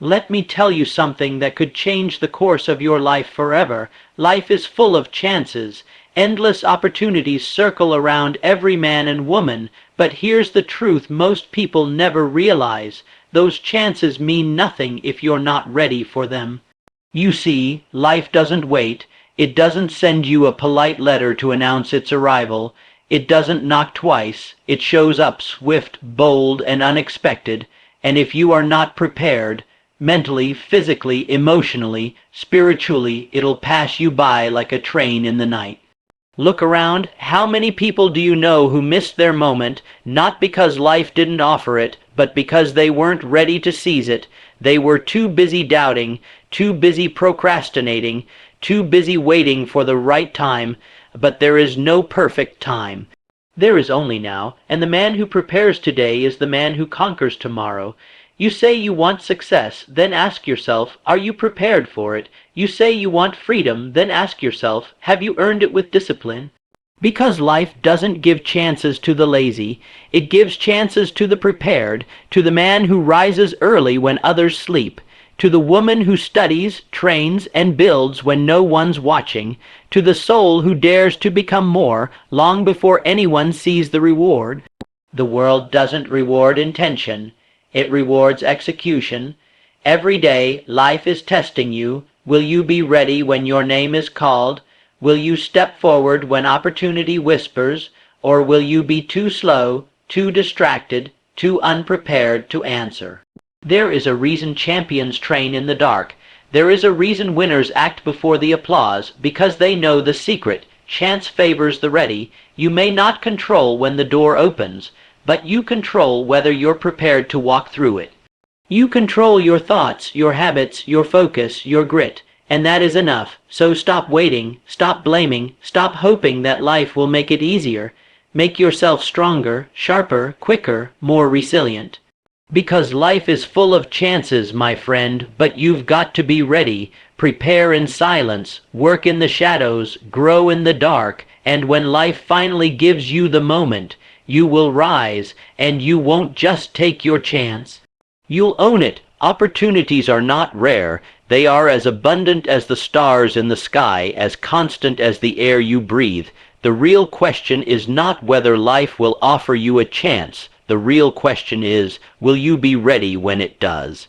Let me tell you something that could change the course of your life forever. Life is full of chances. Endless opportunities circle around every man and woman, but here's the truth most people never realize. Those chances mean nothing if you're not ready for them. You see, life doesn't wait. It doesn't send you a polite letter to announce its arrival. It doesn't knock twice. It shows up swift, bold, and unexpected. And if you are not prepared, mentally, physically, emotionally, spiritually, it'll pass you by like a train in the night. Look around. How many people do you know who missed their moment, not because life didn't offer it, but because they weren't ready to seize it? They were too busy doubting, too busy procrastinating, too busy waiting for the right time. But there is no perfect time. There is only now, and the man who prepares today is the man who conquers tomorrow. You say you want success, then ask yourself, are you prepared for it? You say you want freedom, then ask yourself, have you earned it with discipline? Because life doesn't give chances to the lazy, it gives chances to the prepared, to the man who rises early when others sleep, to the woman who studies, trains, and builds when no one's watching, to the soul who dares to become more long before anyone sees the reward. The world doesn't reward intention. It rewards execution. Every day, life is testing you. Will you be ready when your name is called? Will you step forward when opportunity whispers? Or will you be too slow, too distracted, too unprepared to answer? There is a reason champions train in the dark. There is a reason winners act before the applause, because they know the secret. Chance favors the ready. You may not control when the door opens, but you control whether you're prepared to walk through it. You control your thoughts, your habits, your focus, your grit, and that is enough. So stop waiting, stop blaming, stop hoping that life will make it easier. Make yourself stronger, sharper, quicker, more resilient. Because life is full of chances, my friend, but you've got to be ready. Prepare in silence, work in the shadows, grow in the dark, and when life finally gives you the moment, you will rise, and you won't just take your chance. You'll own it. Opportunities are not rare. They are as abundant as the stars in the sky, as constant as the air you breathe. The real question is not whether life will offer you a chance. The real question is, will you be ready when it does?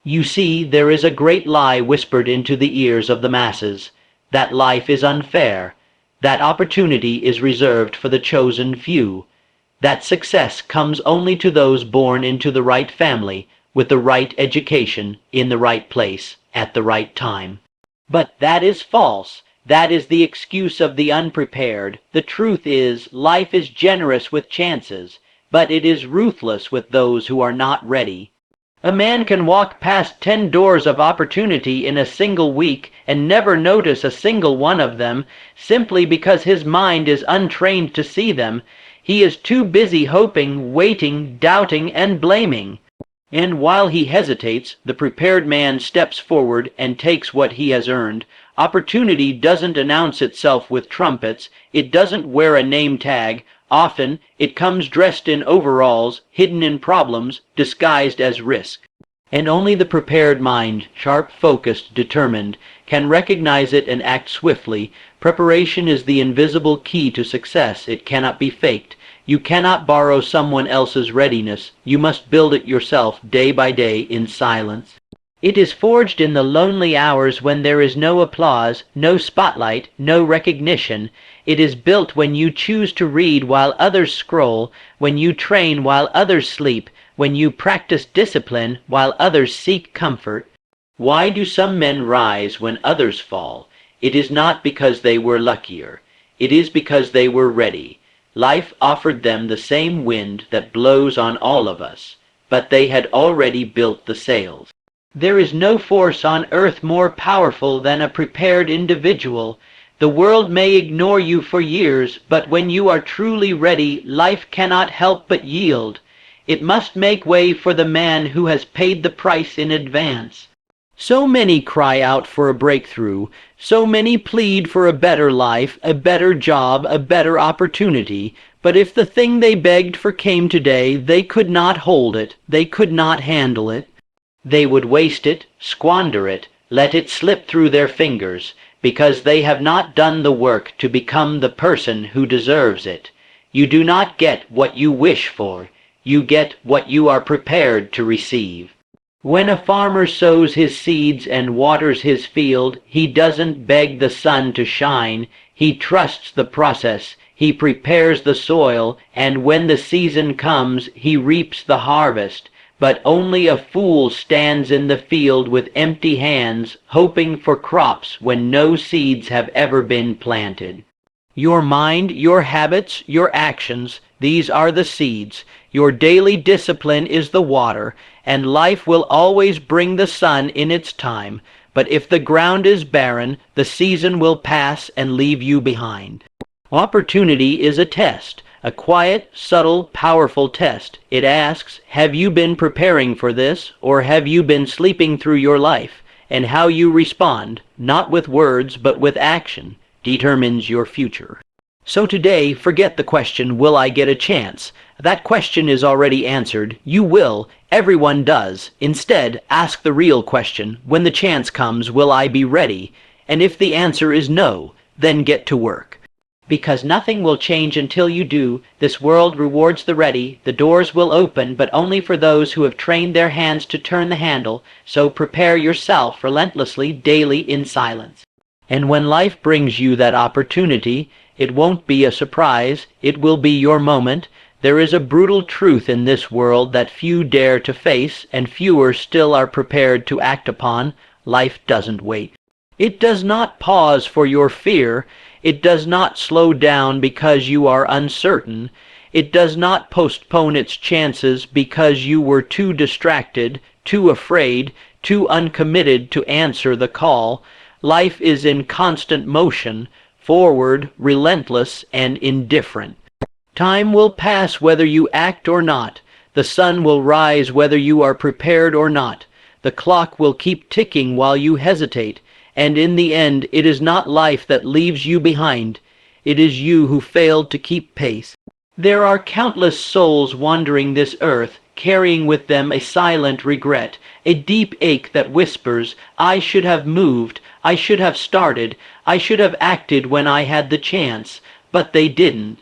You see, there is a great lie whispered into the ears of the masses, that life is unfair, that opportunity is reserved for the chosen few, that success comes only to those born into the right family, with the right education, in the right place, at the right time. But that is false. That is the excuse of the unprepared. The truth is, life is generous with chances, but it is ruthless with those who are not ready. A man can walk past 10 doors of opportunity in a single week and never notice a single one of them, simply because his mind is untrained to see them. He is too busy hoping, waiting, doubting, and blaming. And while he hesitates, the prepared man steps forward and takes what he has earned. Opportunity doesn't announce itself with trumpets. It doesn't wear a name tag. Often, it comes dressed in overalls, hidden in problems, disguised as risk. And only the prepared mind, sharp, focused, determined, can recognize it and act swiftly. Preparation is the invisible key to success. It cannot be faked. You cannot borrow someone else's readiness. You must build it yourself, day by day, in silence. It is forged in the lonely hours when there is no applause, no spotlight, no recognition. It is built when you choose to read while others scroll, when you train while others sleep, when you practice discipline while others seek comfort. Why do some men rise when others fall? It is not because they were luckier. It is because they were ready. Life offered them the same wind that blows on all of us, but they had already built the sails. There is no force on earth more powerful than a prepared individual. The world may ignore you for years, but when you are truly ready, life cannot help but yield. It must make way for the man who has paid the price in advance. So many cry out for a breakthrough. So many plead for a better life, a better job, a better opportunity. But if the thing they begged for came today, they could not hold it. They could not handle it. They would waste it, squander it, let it slip through their fingers, because they have not done the work to become the person who deserves it. You do not get what you wish for. You get what you are prepared to receive. When a farmer sows his seeds and waters his field, he doesn't beg the sun to shine. He trusts the process. He prepares the soil, and when the season comes, he reaps the harvest. But only a fool stands in the field with empty hands, hoping for crops when no seeds have ever been planted. Your mind, your habits, your actions, these are the seeds. Your daily discipline is the water, and life will always bring the sun in its time. But if the ground is barren, the season will pass and leave you behind. Opportunity is a test. A quiet, subtle, powerful test. It asks, have you been preparing for this, or have you been sleeping through your life? And how you respond, not with words but with action, determines your future. So today, forget the question, will I get a chance? That question is already answered. You will. Everyone does. Instead, ask the real question, when the chance comes, will I be ready? And if the answer is no, then get to work. Because nothing will change until you do. This world rewards the ready. The doors will open, but only for those who have trained their hands to turn the handle. So prepare yourself relentlessly, daily, in silence. And when life brings you that opportunity, it won't be a surprise. It will be your moment. There is a brutal truth in this world that few dare to face, and fewer still are prepared to act upon. Life doesn't wait. It does not pause for your fear. It does not slow down because you are uncertain. It does not postpone its chances because you were too distracted, too afraid, too uncommitted to answer the call. Life is in constant motion, forward, relentless, and indifferent. Time will pass whether you act or not. The sun will rise whether you are prepared or not. The clock will keep ticking while you hesitate. And in the end, it is not life that leaves you behind. It is you who failed to keep pace. There are countless souls wandering this earth, carrying with them a silent regret, a deep ache that whispers, I should have moved, I should have started, I should have acted when I had the chance, but they didn't.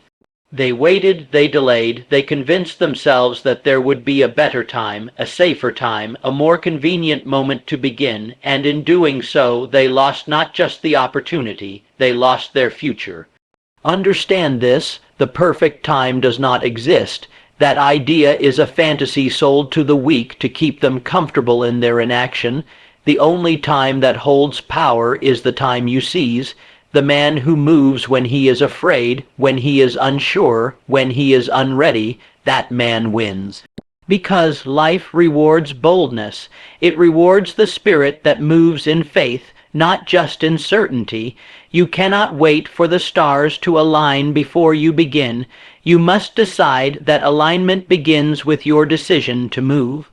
They waited, they delayed, they convinced themselves that there would be a better time, a safer time, a more convenient moment to begin, and in doing so they lost not just the opportunity, they lost their future. Understand this, the perfect time does not exist. That idea is a fantasy sold to the weak to keep them comfortable in their inaction. The only time that holds power is the time you seize. The man who moves when he is afraid, when he is unsure, when he is unready, that man wins. Because life rewards boldness. It rewards the spirit that moves in faith, not just in certainty. You cannot wait for the stars to align before you begin. You must decide that alignment begins with your decision to move.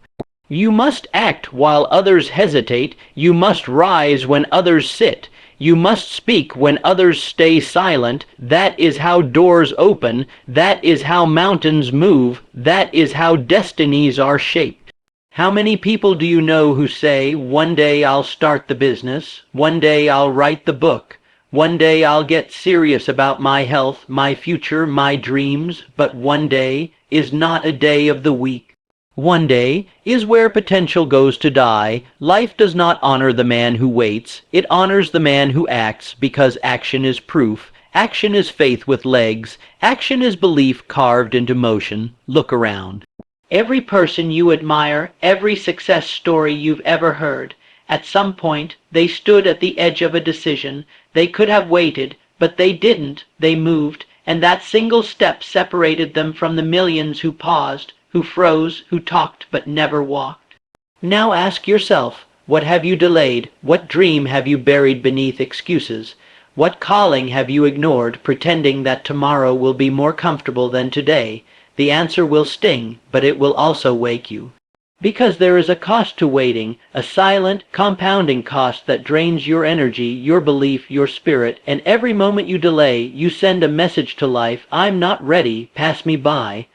You must act while others hesitate. You must rise when others sit. You must speak when others stay silent. That is how doors open. That is how mountains move. That is how destinies are shaped. How many people do you know who say, one day I'll start the business, one day I'll write the book, one day I'll get serious about my health, my future, my dreams, but one day is not a day of the week. One day is where potential goes to die. Life does not honor the man who waits. It honors the man who acts, because action is proof. Action is faith with legs. Action is belief carved into motion. Look around. Every person you admire, every success story you've ever heard, at some point they stood at the edge of a decision. They could have waited, but they didn't. They moved, and that single step separated them from the millions who paused, who froze, who talked but never walked. Now ask yourself, what have you delayed? What dream have you buried beneath excuses? What calling have you ignored, pretending that tomorrow will be more comfortable than today? The answer will sting, but it will also wake you. Because there is a cost to waiting, a silent, compounding cost that drains your energy, your belief, your spirit, and every moment you delay, you send a message to life, I'm not ready, pass me by.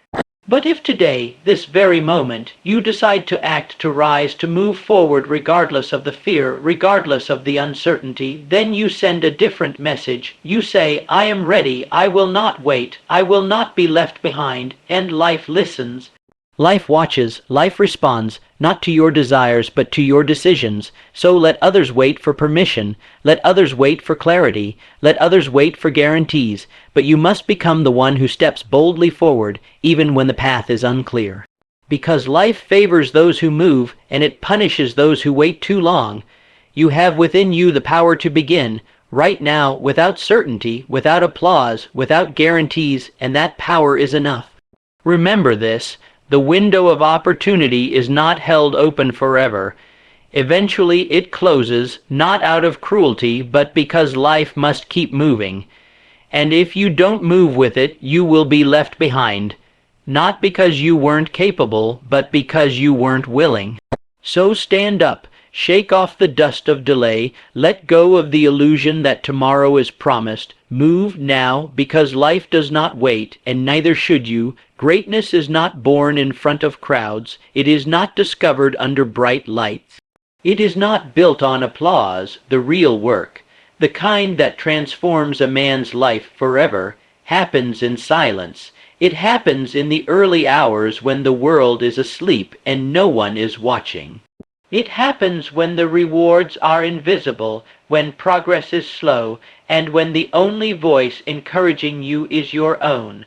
But if today, this very moment, you decide to act, to rise, to move forward regardless of the fear, regardless of the uncertainty, then you send a different message. You say, I am ready, I will not wait, I will not be left behind, and life listens. Life watches, life responds, not to your desires but to your decisions. So let others wait for permission, let others wait for clarity, let others wait for guarantees, but you must become the one who steps boldly forward, even when the path is unclear. Because life favors those who move, and it punishes those who wait too long. You have within you the power to begin, right now, without certainty, without applause, without guarantees, and that power is enough. Remember this. The window of opportunity is not held open forever. Eventually it closes, not out of cruelty, but because life must keep moving. And if you don't move with it, you will be left behind. Not because you weren't capable, but because you weren't willing. So stand up, shake off the dust of delay, let go of the illusion that tomorrow is promised. Move now, because life does not wait, and neither should you. Greatness is not born in front of crowds. It is not discovered under bright lights. It is not built on applause. The real work, the kind that transforms a man's life forever, happens in silence. It happens in the early hours when the world is asleep and no one is watching. It happens when the rewards are invisible, when progress is slow, and when the only voice encouraging you is your own.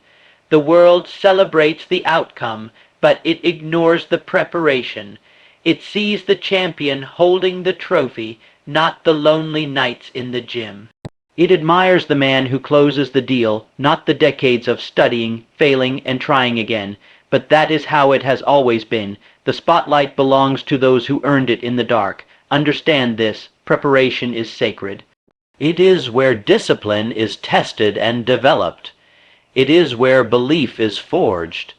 The world celebrates the outcome, but it ignores the preparation. It sees the champion holding the trophy, not the lonely nights in the gym. It admires the man who closes the deal, not the decades of studying, failing, and trying again. But that is how it has always been. The spotlight belongs to those who earned it in the dark. Understand this. Preparation is sacred. It is where discipline is tested and developed. It is where belief is forged.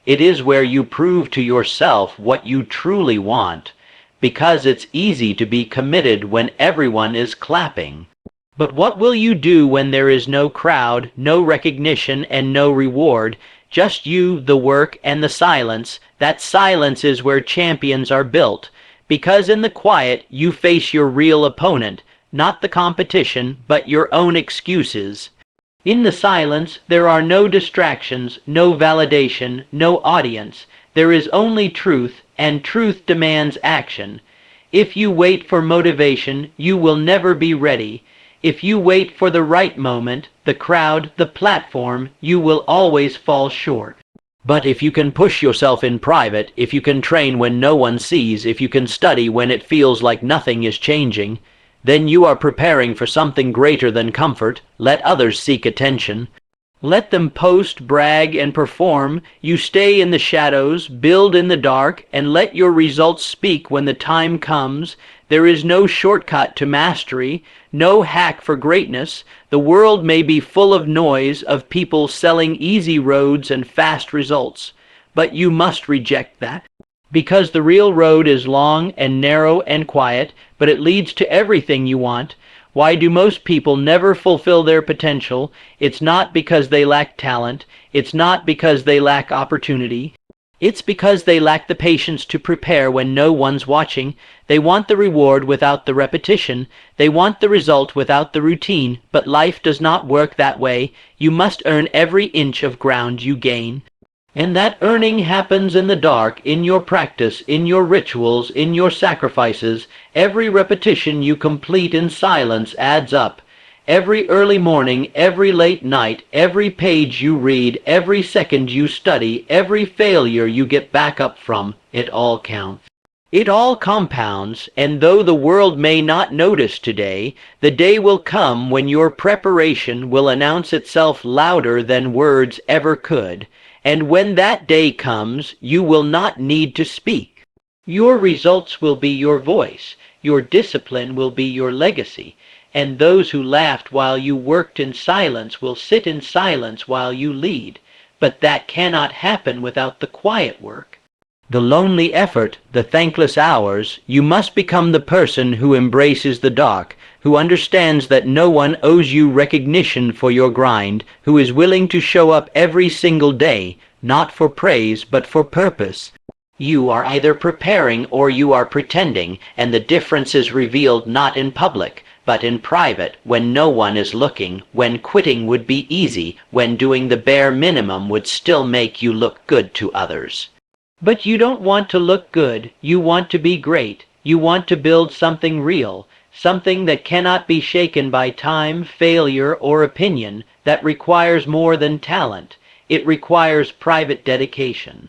It is where you prove to yourself what you truly want, because it's easy to be committed when everyone is clapping. But what will you do when there is no crowd, no recognition, and no reward? Just you, the work, and the silence. That silence is where champions are built, because in the quiet you face your real opponent, not the competition, but your own excuses. In the silence there are no distractions, no validation, no audience. There is only truth, and truth demands action. If you wait for motivation, you will never be ready. If you wait for the right moment, the crowd, the platform, you will always fall short. But if you can push yourself in private, if you can train when no one sees, if you can study when it feels like nothing is changing, then you are preparing for something greater than comfort. Let others seek attention. Let them post, brag, and perform. You stay in the shadows, build in the dark, and let your results speak when the time comes. There is no shortcut to mastery, no hack for greatness. The world may be full of noise, of people selling easy roads and fast results, but you must reject that. Because the real road is long and narrow and quiet, but it leads to everything you want. Why do most people never fulfill their potential? It's not because they lack talent. It's not because they lack opportunity. It's because they lack the patience to prepare when no one's watching. They want the reward without the repetition. They want the result without the routine. But life does not work that way. You must earn every inch of ground you gain. And that earning happens in the dark, in your practice, in your rituals, in your sacrifices. Every repetition you complete in silence adds up. Every early morning, every late night, every page you read, every second you study, every failure you get back up from, it all counts. It all compounds, and though the world may not notice today, the day will come when your preparation will announce itself louder than words ever could. And when that day comes, you will not need to speak. Your results will be your voice. Your discipline will be your legacy. And those who laughed while you worked in silence will sit in silence while you lead. But that cannot happen without the quiet work. The lonely effort, the thankless hours. You must become the person who embraces the dark, who understands that no one owes you recognition for your grind, who is willing to show up every single day, not for praise but for purpose. You are either preparing or you are pretending, and the difference is revealed not in public, but in private, when no one is looking, when quitting would be easy, when doing the bare minimum would still make you look good to others. But you don't want to look good, you want to be great, you want to build something real, something that cannot be shaken by time, failure, or opinion, that requires more than talent. It requires private dedication.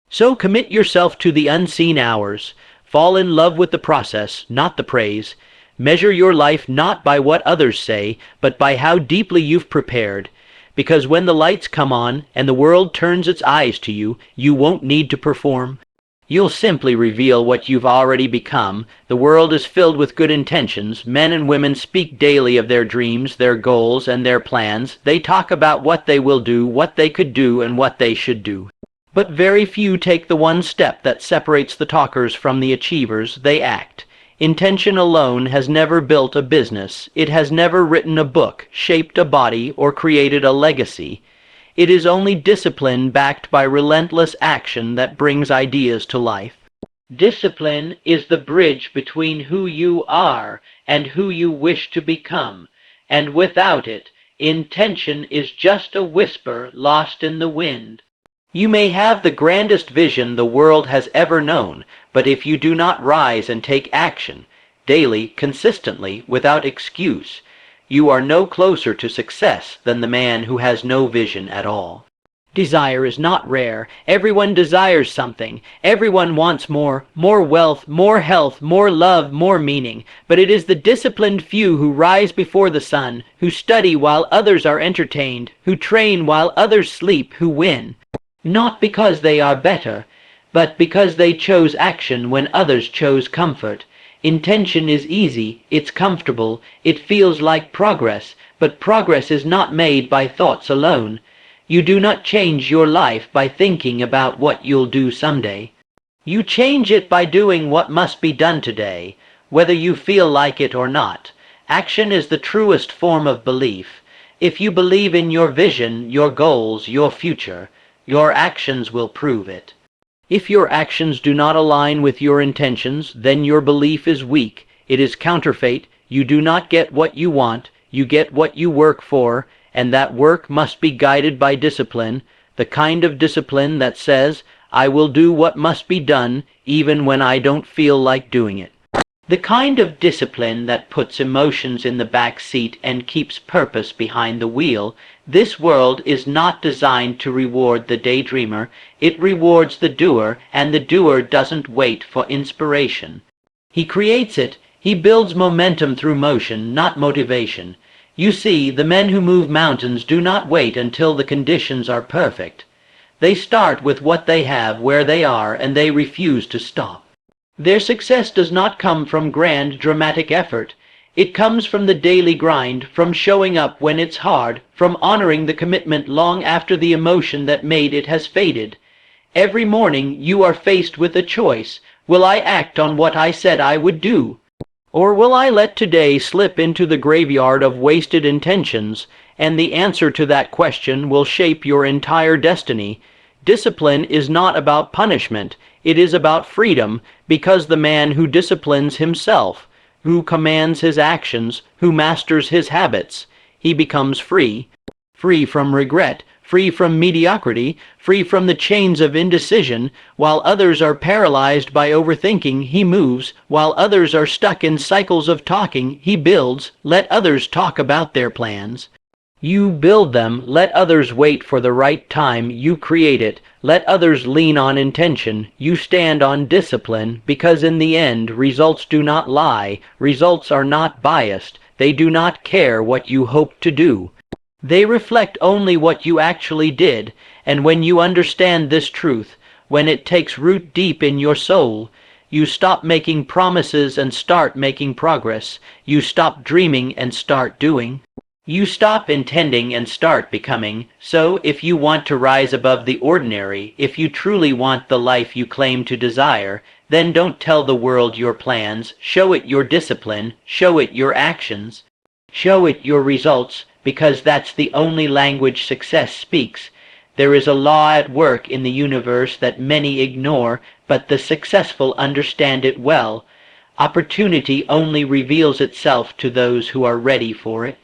So commit yourself to the unseen hours. Fall in love with the process, not the praise. Measure your life not by what others say, but by how deeply you've prepared. Because when the lights come on and the world turns its eyes to you, you won't need to perform. You'll simply reveal what you've already become. The world is filled with good intentions. Men and women speak daily of their dreams, their goals, and their plans. They talk about what they will do, what they could do, and what they should do. But very few take the one step that separates the talkers from the achievers. They act. Intention alone has never built a business. It has never written a book, shaped a body, or created a legacy. It is only discipline backed by relentless action that brings ideas to life. Discipline is the bridge between who you are and who you wish to become, and without it, intention is just a whisper lost in the wind. You may have the grandest vision the world has ever known, but if you do not rise and take action, daily, consistently, without excuse, you are no closer to success than the man who has no vision at all. Desire is not rare. Everyone desires something. Everyone wants more wealth, more health, more love, more meaning. But it is the disciplined few who rise before the sun, who study while others are entertained, who train while others sleep, who win. Not because they are better, but because they chose action when others chose comfort. Intention is easy, it's comfortable, it feels like progress, but progress is not made by thoughts alone. You do not change your life by thinking about what you'll do someday. You change it by doing what must be done today, whether you feel like it or not. Action is the truest form of belief. If you believe in your vision, your goals, your future, your actions will prove it. If your actions do not align with your intentions, then your belief is weak. It is counterfeit. You do not get what you want. You get what you work for, and that work must be guided by discipline, the kind of discipline that says, I will do what must be done even when I don't feel like doing it. The kind of discipline that puts emotions in the back seat and keeps purpose behind the wheel. This world is not designed to reward the daydreamer. It rewards the doer, and the doer doesn't wait for inspiration. He creates it. He builds momentum through motion, not motivation. You see, the men who move mountains do not wait until the conditions are perfect. They start with what they have, where they are, and they refuse to stop. Their success does not come from grand, dramatic effort. It comes from the daily grind, from showing up when it's hard, from honoring the commitment long after the emotion that made it has faded. Every morning you are faced with a choice. Will I act on what I said I would do? Or will I let today slip into the graveyard of wasted intentions? And the answer to that question will shape your entire destiny. Discipline is not about punishment. It is about freedom, because the man who disciplines himself, who commands his actions, who masters his habits, he becomes free. Free from regret, free from mediocrity, free from the chains of indecision. While others are paralyzed by overthinking, he moves. While others are stuck in cycles of talking, he builds. Let others talk about their plans. You build them. Let others wait for the right time. You create it. Let others lean on intention. You stand on discipline, because in the end, results do not lie. Results are not biased. They do not care what you hope to do. They reflect only what you actually did. And when you understand this truth, when it takes root deep in your soul, you stop making promises and start making progress. You stop dreaming and start doing. You stop intending and start becoming. So, if you want to rise above the ordinary, if you truly want the life you claim to desire, then don't tell the world your plans. Show it your discipline. Show it your actions. Show it your results, because that's the only language success speaks. There is a law at work in the universe that many ignore, but the successful understand it well. Opportunity only reveals itself to those who are ready for it.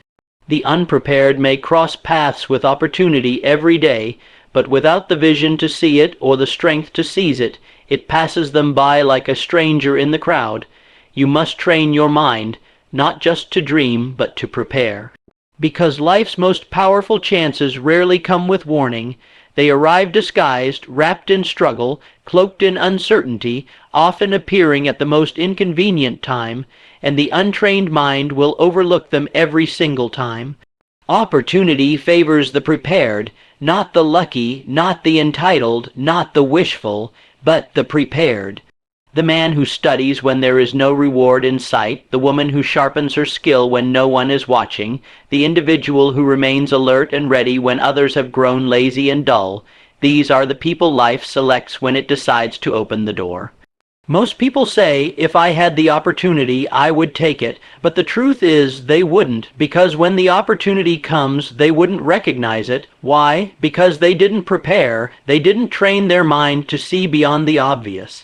The unprepared may cross paths with opportunity every day, but without the vision to see it or the strength to seize it, it passes them by like a stranger in the crowd. You must train your mind, not just to dream, but to prepare. Because life's most powerful chances rarely come with warning, they arrive disguised, wrapped in struggle, cloaked in uncertainty, often appearing at the most inconvenient time, and the untrained mind will overlook them every single time. Opportunity favors the prepared, not the lucky, not the entitled, not the wishful, but the prepared. The man who studies when there is no reward in sight, the woman who sharpens her skill when no one is watching, the individual who remains alert and ready when others have grown lazy and dull, these are the people life selects when it decides to open the door. Most people say, if I had the opportunity, I would take it, but the truth is they wouldn't, because when the opportunity comes, they wouldn't recognize it. Why? Because they didn't prepare, they didn't train their mind to see beyond the obvious.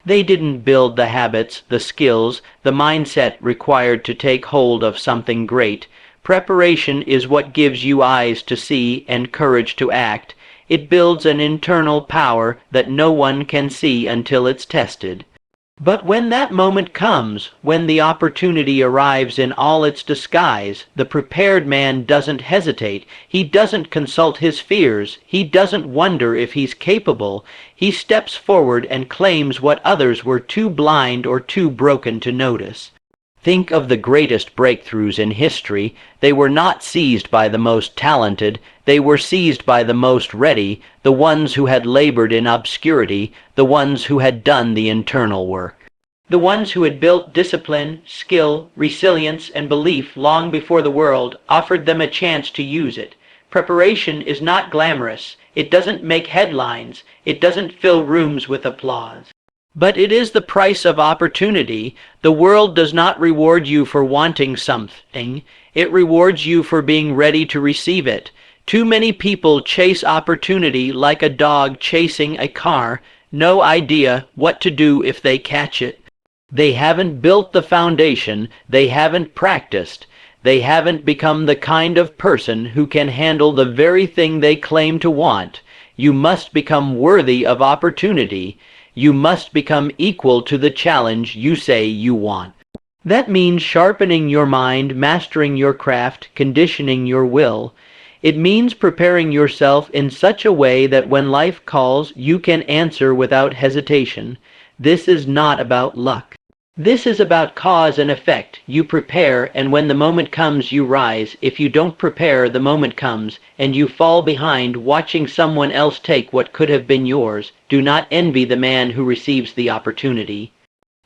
They didn't build the habits, the skills, the mindset required to take hold of something great. Preparation is what gives you eyes to see and courage to act. It builds an internal power that no one can see until it's tested. But when that moment comes, when the opportunity arrives in all its disguise, the prepared man doesn't hesitate. He doesn't consult his fears. He doesn't wonder if he's capable. He steps forward and claims what others were too blind or too broken to notice. Think of the greatest breakthroughs in history. They were not seized by the most talented. They were seized by the most ready, the ones who had labored in obscurity, the ones who had done the internal work. The ones who had built discipline, skill, resilience, and belief long before the world offered them a chance to use it. Preparation is not glamorous. It doesn't make headlines. It doesn't fill rooms with applause. But it is the price of opportunity. The world does not reward you for wanting something. It rewards you for being ready to receive it. Too many people chase opportunity like a dog chasing a car, no idea what to do if they catch it. They haven't built the foundation. They haven't practiced. They haven't become the kind of person who can handle the very thing they claim to want. You must become worthy of opportunity. You must become equal to the challenge you say you want. That means sharpening your mind, mastering your craft, conditioning your will. It means preparing yourself in such a way that when life calls, you can answer without hesitation. This is not about luck. This is about cause and effect. You prepare, and when the moment comes, you rise. If you don't prepare, the moment comes, and you fall behind watching someone else take what could have been yours. Do not envy the man who receives the opportunity.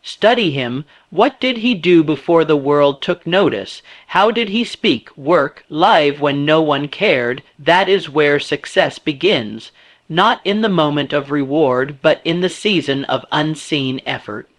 Study him. What did he do before the world took notice? How did he speak, work, live when no one cared? That is where success begins. Not in the moment of reward, but in the season of unseen effort.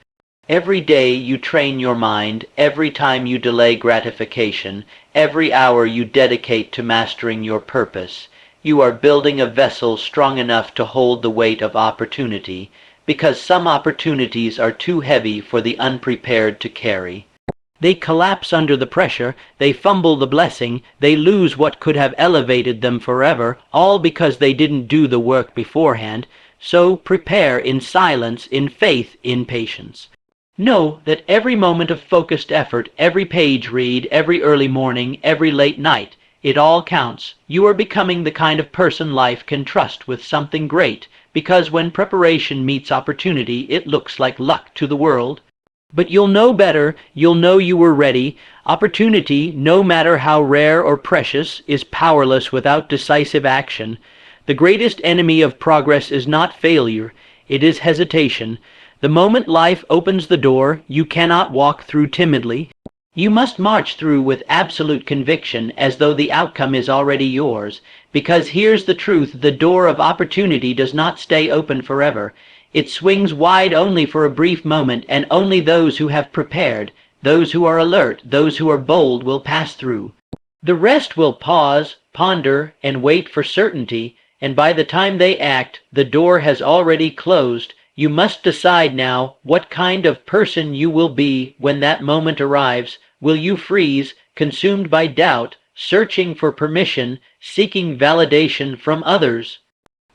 Every day you train your mind, every time you delay gratification, every hour you dedicate to mastering your purpose. You are building a vessel strong enough to hold the weight of opportunity, because some opportunities are too heavy for the unprepared to carry. They collapse under the pressure, they fumble the blessing, they lose what could have elevated them forever, all because they didn't do the work beforehand. So prepare in silence, in faith, in patience. Know that every moment of focused effort, every page read, every early morning, every late night, it all counts. You are becoming the kind of person life can trust with something great, because when preparation meets opportunity, it looks like luck to the world. But you'll know better. You'll know you were ready. Opportunity, no matter how rare or precious, is powerless without decisive action. The greatest enemy of progress is not failure. It is hesitation. The moment life opens the door, you cannot walk through timidly. You must march through with absolute conviction, as though the outcome is already yours. Because here's the truth, the door of opportunity does not stay open forever. It swings wide only for a brief moment, and only those who have prepared, those who are alert, those who are bold will pass through. The rest will pause, ponder, and wait for certainty. and by the time they act, the door has already closed. You must decide now what kind of person you will be when that moment arrives. Will you freeze, consumed by doubt, searching for permission, seeking validation from others?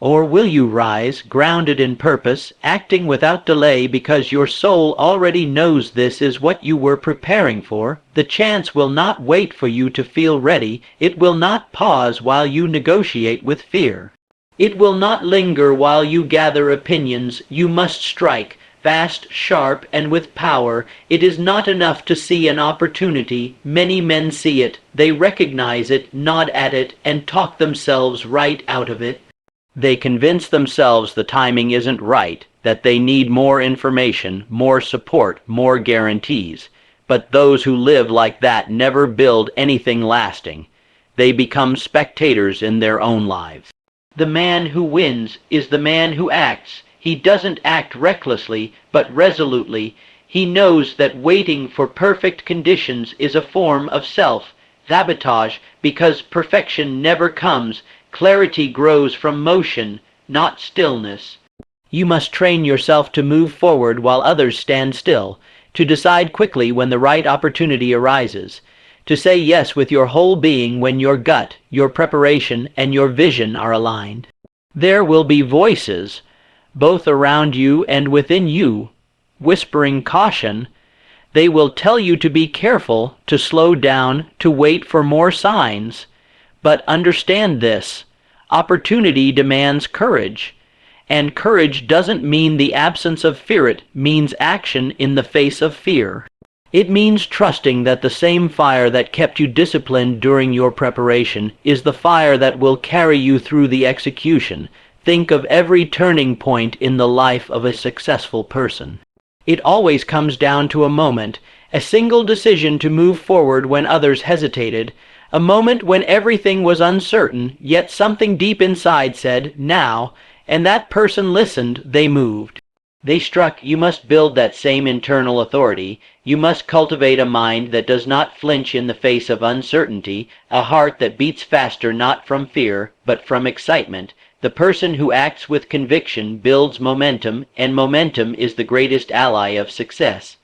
Or will you rise, grounded in purpose, acting without delay because your soul already knows this is what you were preparing for? The chance will not wait for you to feel ready. It will not pause while you negotiate with fear. It will not linger while you gather opinions. You must strike, fast, sharp, and with power. It is not enough to see an opportunity. Many men see it. They recognize it, nod at it, and talk themselves right out of it. They convince themselves the timing isn't right, that they need more information, more support, more guarantees. But those who live like that never build anything lasting. They become spectators in their own lives. The man who wins is the man who acts. He doesn't act recklessly, but resolutely. He knows that waiting for perfect conditions is a form of self-sabotage, because perfection never comes. Clarity grows from motion, not stillness. You must train yourself to move forward while others stand still, to decide quickly when the right opportunity arises, to say yes with your whole being when your gut, your preparation, and your vision are aligned. There will be voices, both around you and within you, whispering caution. They will tell you to be careful, to slow down, to wait for more signs. But understand this: opportunity demands courage, and courage doesn't mean the absence of fear. It means action in the face of fear. It means trusting that the same fire that kept you disciplined during your preparation is the fire that will carry you through the execution. Think of every turning point in the life of a successful person. It always comes down to a moment, a single decision to move forward when others hesitated, a moment when everything was uncertain, yet something deep inside said, now, and that person listened. They moved. They struck. You must build that same internal authority. You must cultivate a mind that does not flinch in the face of uncertainty, a heart that beats faster not from fear, but from excitement. The person who acts with conviction builds momentum, and momentum is the greatest ally of success.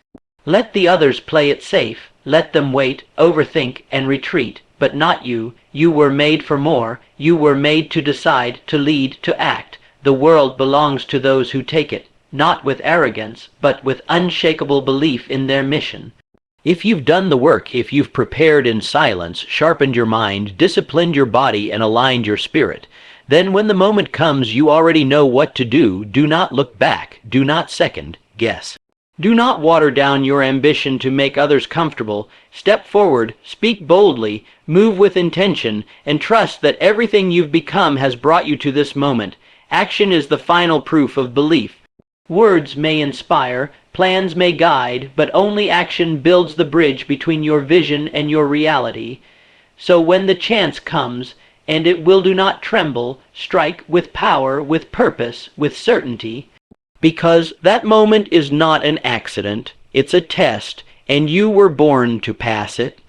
Let the others play it safe. Let them wait, overthink, and retreat. But not you. You were made for more. You were made to decide, to lead, to act. The world belongs to those who take it, not with arrogance, but with unshakable belief in their mission. If you've done the work, if you've prepared in silence, sharpened your mind, disciplined your body, and aligned your spirit, then when the moment comes, you already know what to do. Do not look back. Do not second guess. Do not water down your ambition to make others comfortable. Step forward, speak boldly, move with intention, and trust that everything you've become has brought you to this moment. Action is the final proof of belief. Words may inspire, plans may guide, but only action builds the bridge between your vision and your reality. So when the chance comes, and it will, do not tremble. Strike with power, with purpose, with certainty. Because that moment is not an accident, it's a test, and you were born to pass it.